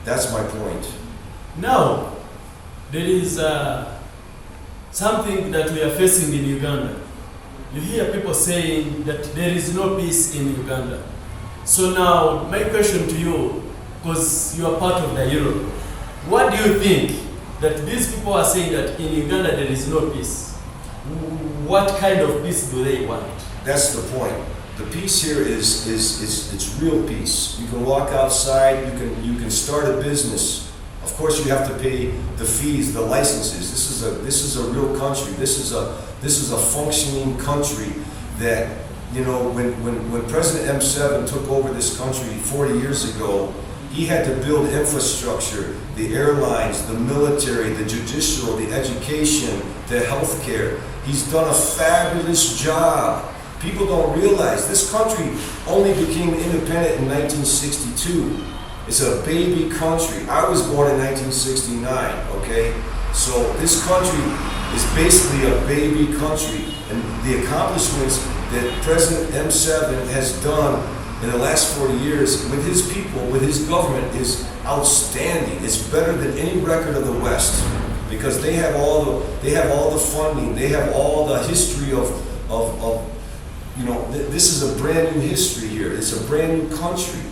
That's my point. Now, there is something that we are facing in Uganda. You hear people saying that there is no peace in Uganda. So now, my question to you, because you are part of the Europe, what do you think that these people are saying that in Uganda there is no peace? What kind of peace do they want? That's the point. The peace here is it's real peace. You can walk outside, you can start a business. Of course, you have to pay the fees, the licenses. This is a real country. This is a functioning country that, you know, when President M7 took over this country 40 years ago, he had to build infrastructure, the airlines, the military, the judicial, the education, the healthcare. He's done a fabulous job. People don't realize this country only became independent in 1962. It's a baby country. I was born in 1969, okay? So this country is basically a baby country. And the accomplishments that President M7 has done in the last 40 years with his people, with his government, is outstanding. It's better than any record of the West because they have all the funding, they have all the history of you know, this is a brand new history here. It's a brand new country.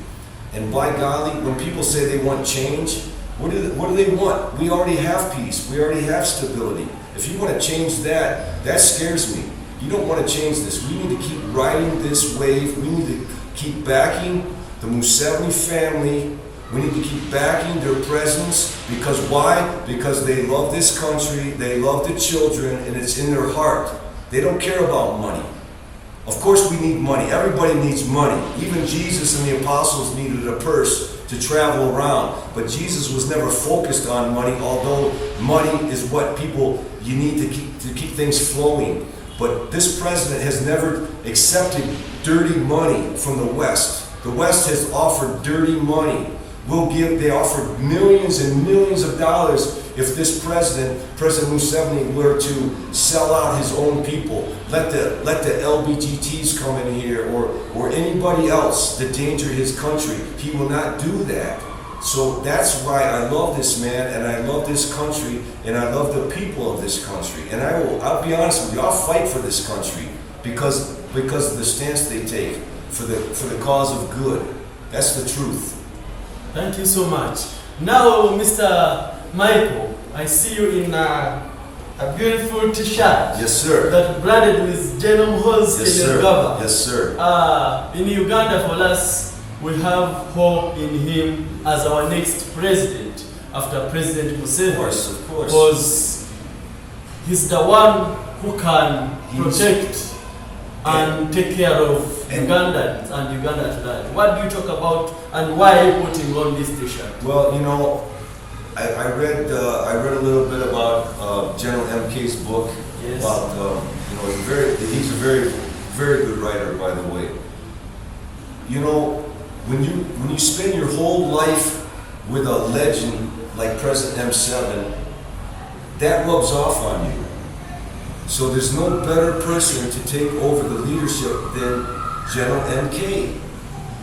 And by golly, when people say they want change, what do they want? We already have peace. We already have stability. If you want to change that, that scares me. You don't want to change this. We need to keep riding this wave. We need to keep backing the Museveni family. We need to keep backing their presence. Because why? Because they love this country, they love the children, and it's in their heart. They don't care about money. Of course we need money. Everybody needs money. Even Jesus and the apostles needed a purse to travel around. But Jesus was never focused on money, although money is what you need to keep things flowing. But this president has never accepted dirty money from the West. The West has offered dirty money. They offered millions and millions of dollars if this President Museveni, were to sell out his own people, let the LBGTs come in here or anybody else that danger his country. He will not do that. So that's why I love this man and I love this country and I love the people of this country. And I'll be honest with you, I'll fight for this country because of the stance they take for the cause of good. That's the truth. Thank you so much. Now, Mr. Michael, I see you in a beautiful t-shirt. Yes, sir. That branded with General Hose yes, in sir. Uganda. Yes, sir. In Uganda, for us, we have hope in him as our next president after President Museveni. Of course, of course. Because he's the one who can protect and take care of Ugandans and Uganda at large. What do you talk about and why are you putting on this t-shirt? Well, you know, I read a little bit about General MK's book. Yes. About you know, he's a very good writer, by the way. You know, when you spend your whole life with a legend like President M7, that rubs off on you. So there's no better person to take over the leadership than General MK.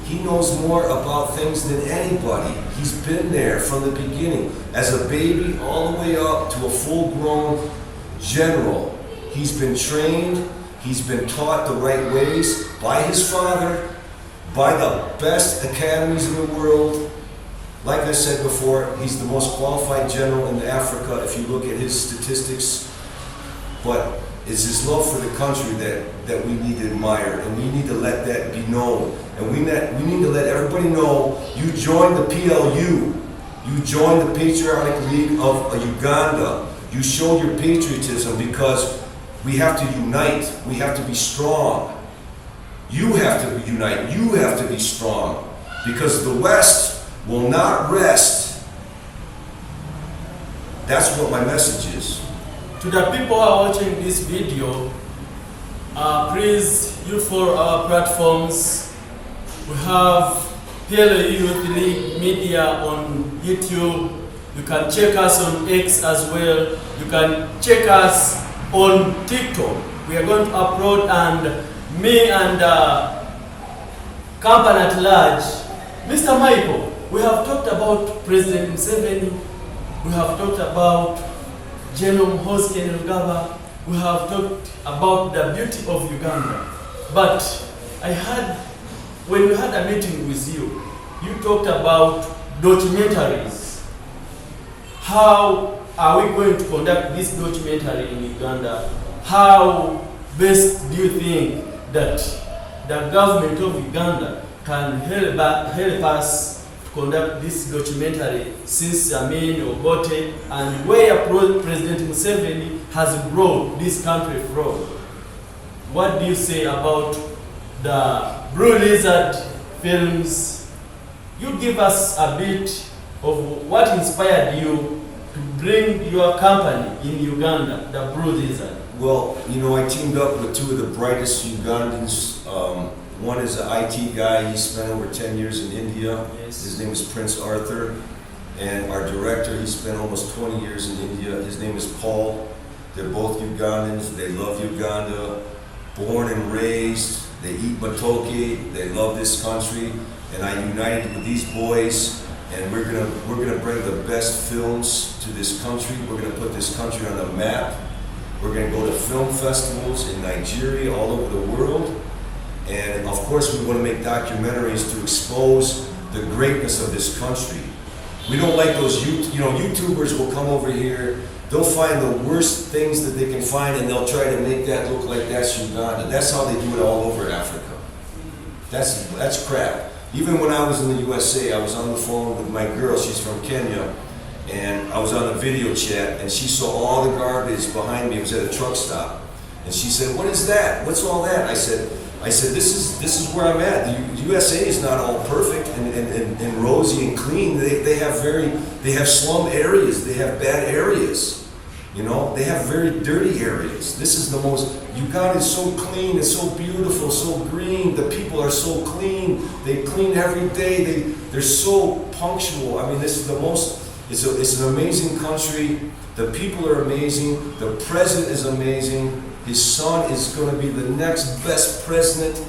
He knows more about things than anybody. He's been there from the beginning, as a baby all the way up to a full-grown general. He's been trained, he's been taught the right ways by his father, by the best academies in the world. Like I said before, he's the most qualified general in Africa if you look at his statistics. But it's his love for the country that we need to admire, and we need to let that be known. And we need to let everybody know you joined the PLU. You joined the Patriotic League of Uganda. You showed your patriotism because we have to unite. We have to be strong. You have to unite. You have to be strong because the West will not rest. That's what my message is. To the people who are watching this video, please use for our platforms. We have PLU Youth League Media on YouTube. You can check us on X as well. You can check us on TikTok. We are going to upload, and me and company at large. Mr. Michael, we have talked about President Museveni, we have talked about General Hosken Rugaba, we have talked about the beauty of Uganda. But I had, when we had a meeting with you, you talked about documentaries. How are we going to conduct this documentary in Uganda? How best do you think that the government of Uganda can help us to conduct this documentary since Amin Obote and where President Museveni has brought this country from? What do you say about the Blue Lizard films? You give us a bit of what inspired you to bring your company in Uganda, the Blue Lizard. Well, you know, I teamed up with two of the brightest Ugandans. One is an IT guy. He spent over 10 years in India. Yes. His name is Prince Arthur. And our director, he spent almost 20 years in India. His name is Paul. They're both Ugandans. They love Uganda. Born and raised. They eat matoke. They love this country. And I united with these boys. And we're gonna bring the best films to this country. We're gonna put this country on the map. We're going to go to film festivals in Nigeria, all over the world. And of course, we want to make documentaries to expose the greatness of this country. We don't like those, YouTubers will come over here, they'll find the worst things that they can find and they'll try to make that look like that's Uganda. That's how they do it all over Africa. That's crap. Even when I was in the USA, I was on the phone with my girl, she's from Kenya. And I was on a video chat, and she saw all the garbage behind me. It was at a truck stop, and she said, "What is that? What's all that?" I said, "This is where I'm at. The USA is not all perfect and rosy and clean. They have slum areas. They have bad areas. You know, they have very dirty areas. This is the most. Uganda is so clean. It's so beautiful, so green. The people are so clean. They clean every day. They're so punctual. I mean, this is the most." It's an amazing country. The people are amazing. The president is amazing. His son is going to be the next best president,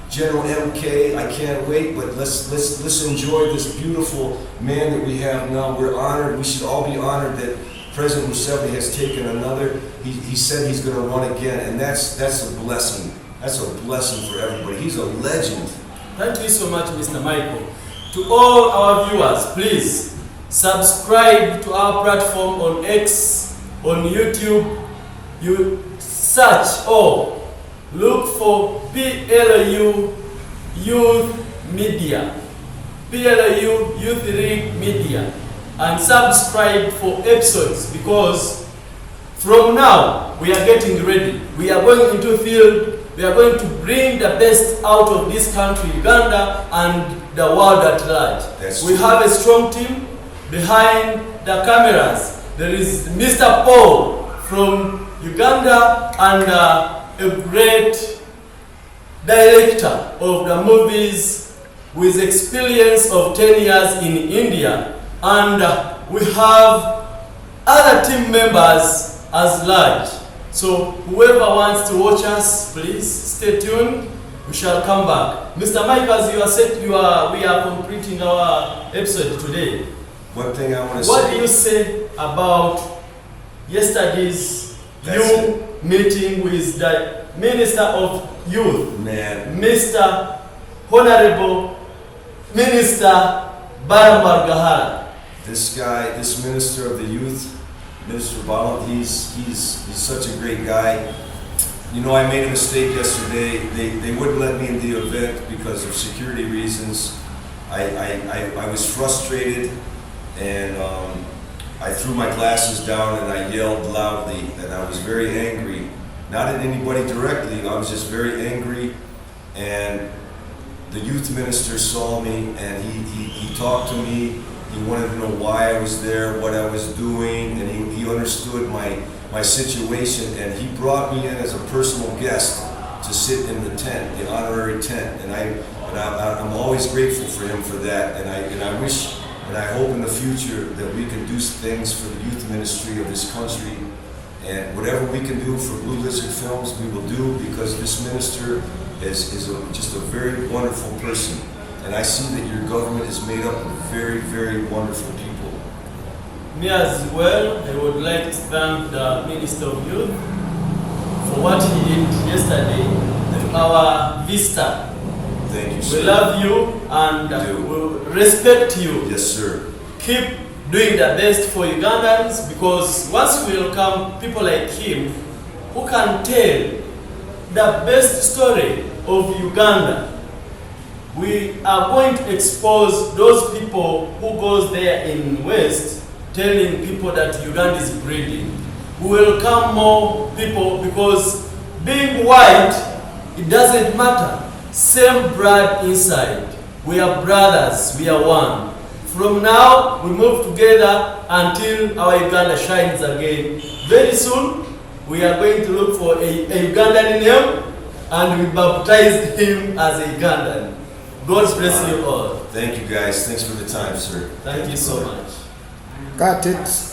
General MK. I can't wait, but let's enjoy this beautiful man that we have now. We're honored. We should all be honored that President Museveni has taken another. He said he's going to run again, and that's a blessing. That's a blessing for everybody. He's a legend. Thank you so much, Mr. Michael. To all our viewers, please subscribe to our platform on X, on YouTube. You search or look for PLU Youth Media, PLU Youth League Media, and subscribe for episodes, because from now we are getting ready. We are going into field. We are going to bring the best out of this country, Uganda, and the world at large. We have a strong team. Behind the cameras, there is Mr. Paul from Uganda and a great director of the movies with experience of 10 years in India. And we have other team members as large. So whoever wants to watch us, please stay tuned. We shall come back. Mr. Mike, as you are said, we are completing our episode today. One thing I want to say. What do you say about yesterday's meeting with the Minister of Youth, man, Mr. Honorable Minister Baramar Gahara? This guy, this Minister of the Youth, Minister Bala, he's such a great guy. You know, I made a mistake yesterday. They wouldn't let me in the event because of security reasons. I was frustrated. And I threw my glasses down and I yelled loudly, and I was very angry. Not at anybody directly, I was just very angry. And the youth minister saw me and he talked to me. He wanted to know why I was there, what I was doing, and he understood my situation. And he brought me in as a personal guest to sit in the tent, the honorary tent. And I'm always grateful for him for that. And I wish. And I hope in the future that we can do things for the youth ministry of this country. And whatever we can do for Blue Lizard Films, we will do, because this minister is just a very wonderful person. And I see that your government is made up of very, very wonderful people. Me as well, I would like to thank the Minister of Youth for what he did yesterday, our visitor. Thank you, We sir. love you and We do. we respect you. Yes, sir. Keep doing the best for Ugandans, because once we welcome people like him who can tell the best story of Uganda, we are going to expose those people who goes there in West telling people that Uganda is breeding. We welcome more people because being white, it doesn't matter. Same blood inside. We are brothers, we are one. From now, we move together until our Uganda shines again. Very soon, we are going to look for a Ugandan name and we baptize him as a Ugandan. God bless you all. Thank you, guys. Thanks for the time, sir. Thank you so much. Got it.